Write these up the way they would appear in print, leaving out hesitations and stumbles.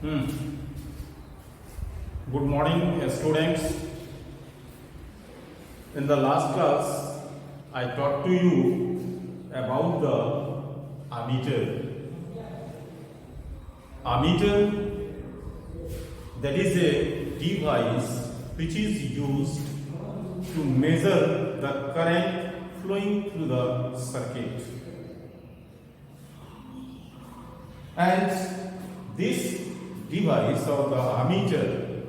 Hmm. Good morning, students. In the last class, I taught to you about the ammeter. Ammeter, that is a device which is used to measure the current flowing through the circuit. And this device or the ammeter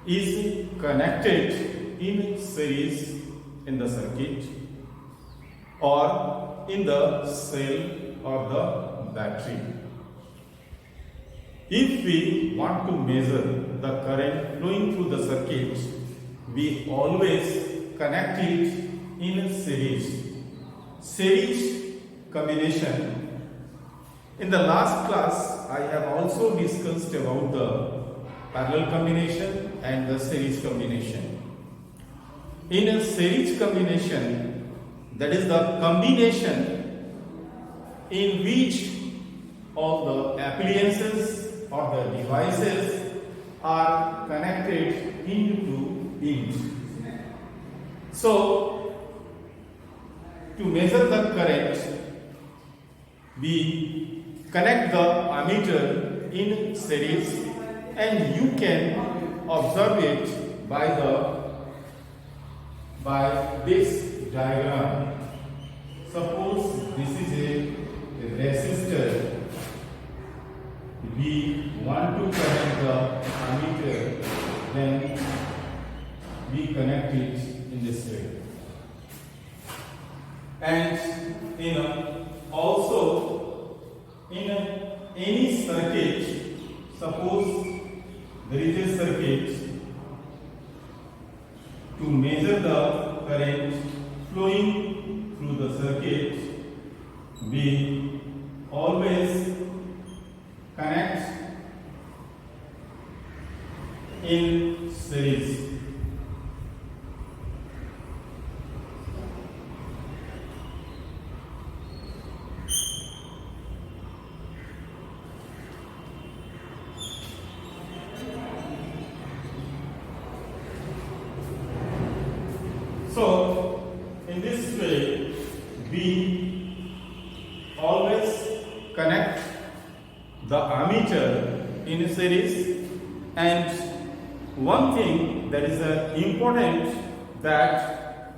is connected in series in the circuit or in the cell or the battery. If we want to measure the current flowing through the circuit, we always connect it in series. Series combination. In the last class, I have also discussed about the parallel combination and the series combination. In a series combination, that is the combination in which all the appliances or the devices are connected into it. So, to measure the current, we connect the ammeter in series and you can observe it by this diagram. Suppose this is a resistor. We want to connect the ammeter, then we connect it in this way. And also in any circuit, suppose there is a circuit, to measure the current flowing through the circuit, we always connect in series. So, in this way, we always connect the ammeter in a series, and one thing that is important, that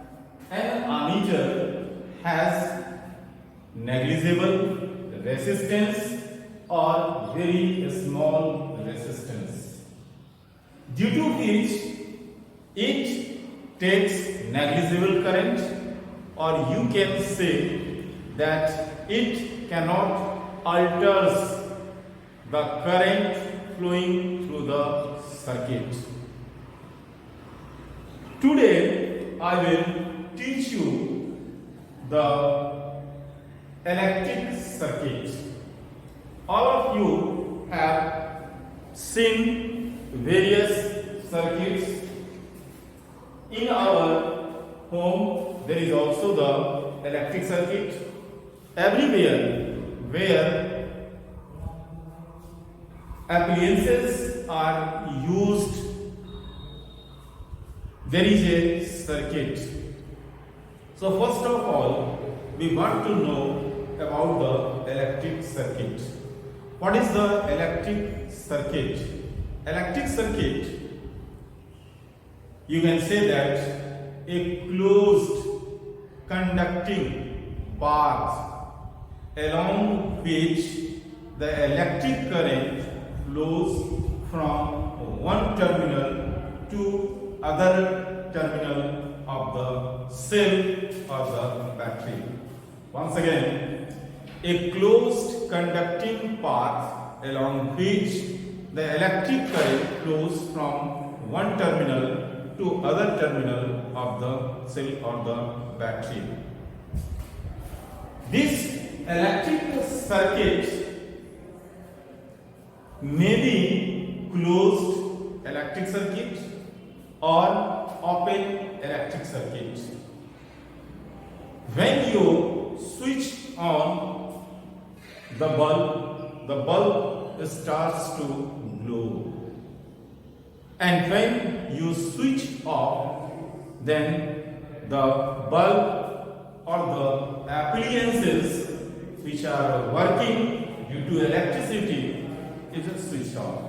an ammeter has negligible resistance or very small resistance, due to which it takes negligible current, or you can say that it cannot alters the current flowing through the circuit. Today I will teach you the electric circuit. All of you have seen various circuits. In our home, there is also the electric circuit. Everywhere where appliances are used, there is a circuit. So first of all, we want to know about the electric circuit. What is the electric circuit? Electric circuit, you can say that a closed conducting path along which the electric current flows from one terminal to other terminal of the cell or the battery. Once again, a closed conducting path along which the electric current flows from one terminal to other terminal of the cell or the battery. This electric circuit may be closed electric circuit or open electric circuit. When you switch on the bulb starts to glow. And when you switch off, then the bulb or the appliances which are working due to electricity is switched off.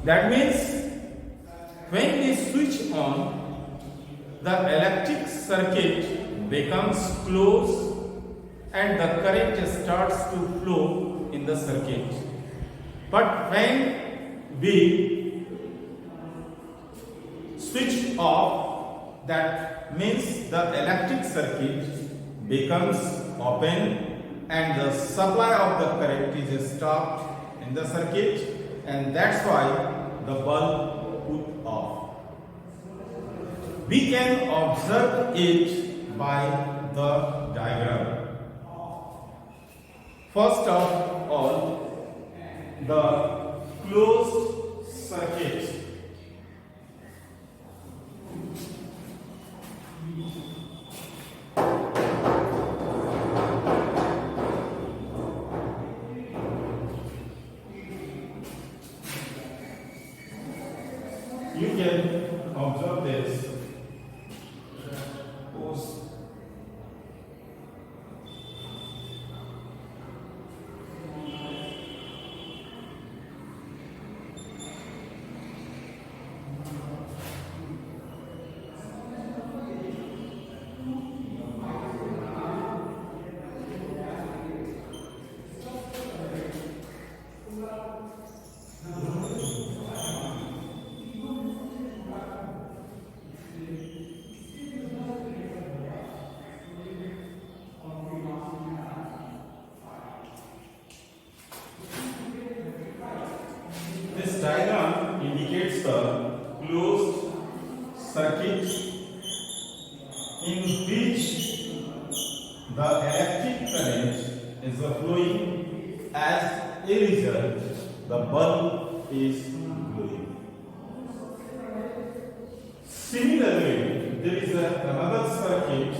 That means when we switch on, the electric circuit becomes closed and the current starts to flow in the circuit. But when we switch off, that means the electric circuit becomes open and the supply of the current is stopped in the circuit, and that's why the bulb put off. We can observe it by the diagram. First of all, the closed circuit. You can observe this. This diagram indicates the closed circuit in which the electric current is flowing. As a result, the bulb is glowing. Similarly, there is another circuit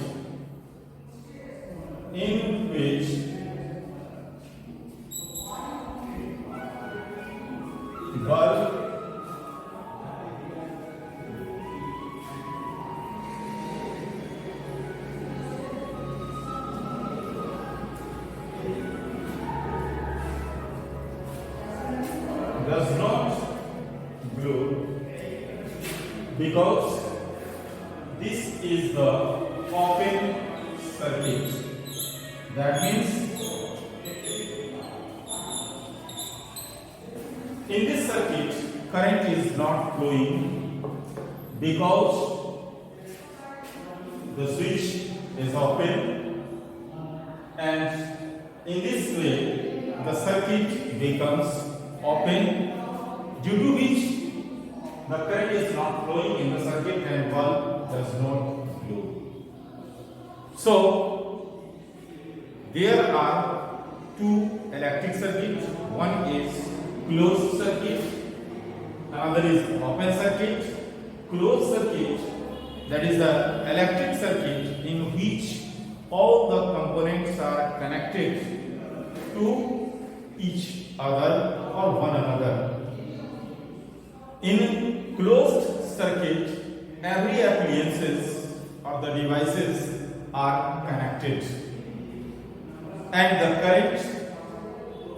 in which bulb does not glow because this is the open circuit. That means in this circuit, current is not flowing because the switch is open, and in this way the circuit becomes open, due to which the current is not flowing in the circuit and bulb does not glow. So there are two electric circuits. One is closed circuit, another is open circuit. Closed circuit, that is the electric circuit in which all the components are connected to each other or one another. In closed circuit, every appliances or the devices are connected and the current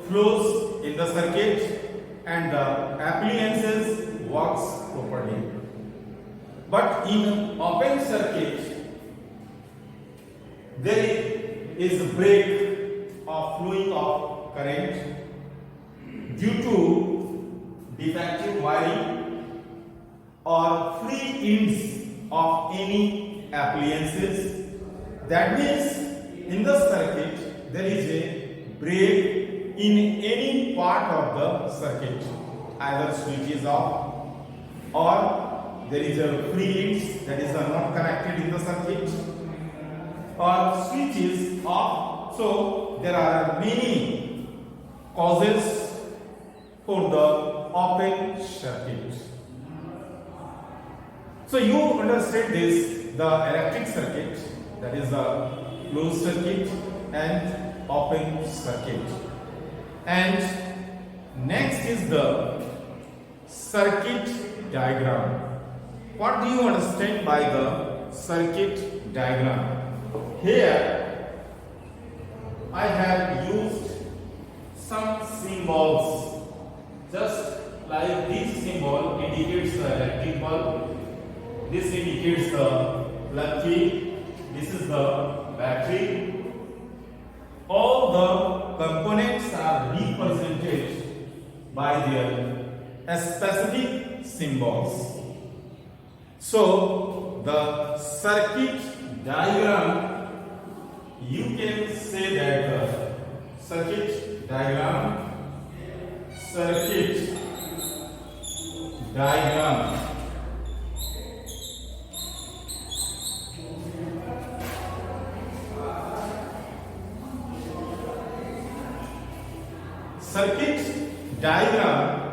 flows in the circuit and the appliances works properly. But in open circuit, there is a break of flowing of current due to defective wiring or free ends of any appliances. That means in the circuit there is a break in any part of the circuit. Either switch is off or there is a free ends that is not connected in the circuit, or switch is off. So there are many causes for the open circuit. So you understand this, the electric circuit, that is the closed circuit and open circuit. And Next is the circuit diagram. What do you understand by the circuit diagram? Here I have used some symbols, just like this symbol indicates the electric bulb, this indicates the plug key, this is the battery. All the components are represented by their specific symbols. So the circuit diagram, you can say that the circuit diagram circuit diagram,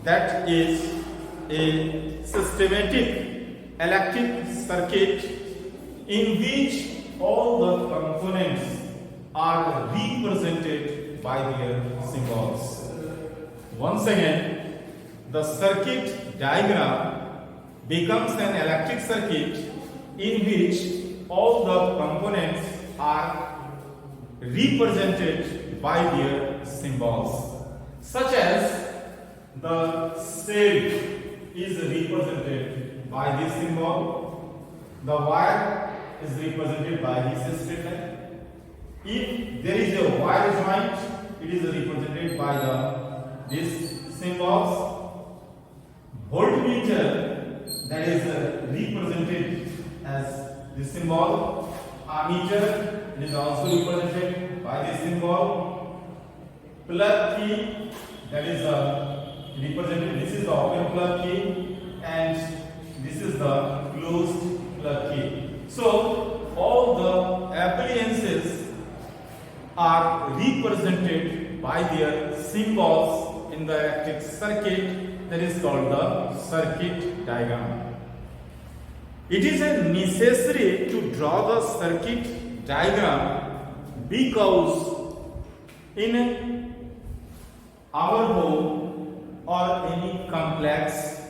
that is a systematic electric circuit in which all the components are represented by their symbols. Once again, the circuit diagram becomes an electric circuit in which all the components are represented by their symbols, such as the cell is represented by this symbol, the wire is represented by this straight line. If there is a wire joint, it is represented by this symbols. Voltmeter, that is represented as this symbol. Ammeter, it is also represented by this symbol. Plug key, that is represented, this is the open plug key and this is the closed plug key. So all the appliances are represented by their symbols in the electric circuit, that is called the circuit diagram. It is necessary to draw the circuit diagram because in our home or any complex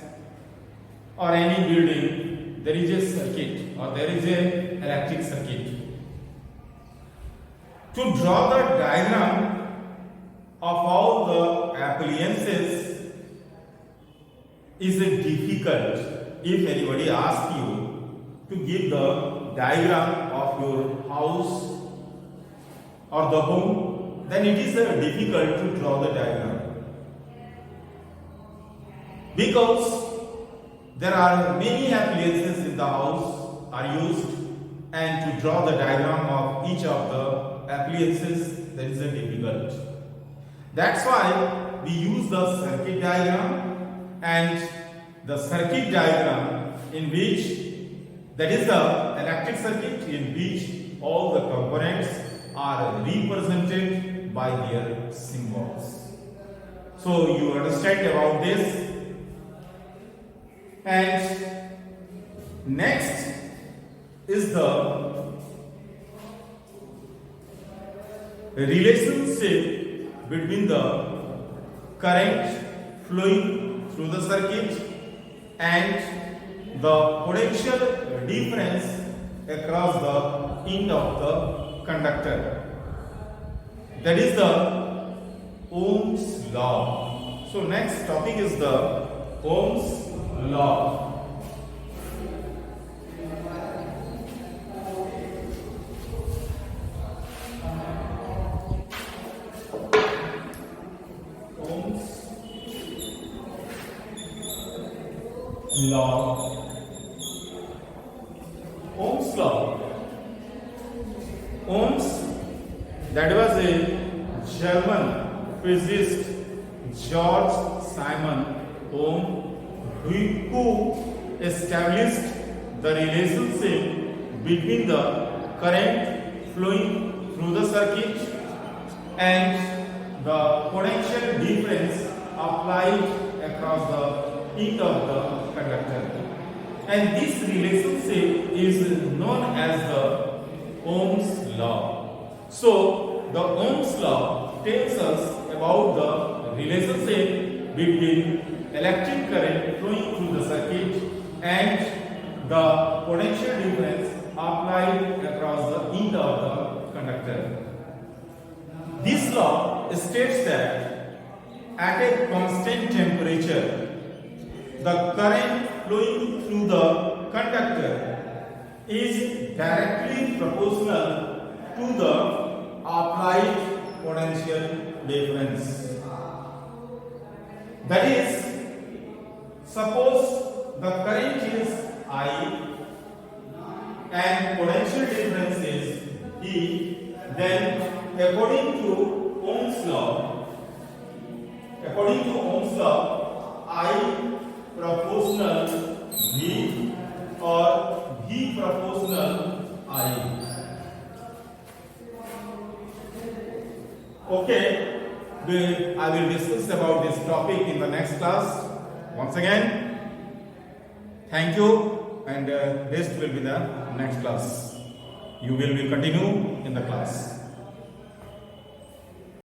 or any building, there is a circuit or there is an electric circuit. To draw the diagram of all the appliances is difficult. If anybody asks you to give the diagram of your house or the home, then it is difficult to draw the diagram. Because there are many appliances in the house are used, and to draw the diagram of each of the appliances, that is difficult. That's why we use the circuit diagram, and the circuit diagram in which, that is the electric circuit in which all the components are represented by their symbols. So you understand about this. And next is the relationship between the current flowing through the circuit and the potential difference across the end of the conductor. That is the Ohm's law. So next topic is the Ohm's law. Ohm's law. Ohm's, that was a German physicist, George Simon Ohm, who established the relationship between the current flowing through the circuit and the potential difference applied across the end of the conductor. And this relationship is known as the Ohm's law. So the Ohm's law tells us about the relationship between electric current flowing through the circuit and the potential difference applied across the end of the conductor. This law states that at a constant temperature, the current flowing through the conductor is directly proportional to the applied potential difference. That is, suppose the current is I and potential difference is E, then according to Ohm's law, I proportional V or V proportional I. Okay, I will discuss about this topic in the next class. Once again, thank you, and rest will be the next class. You will be continue in the class.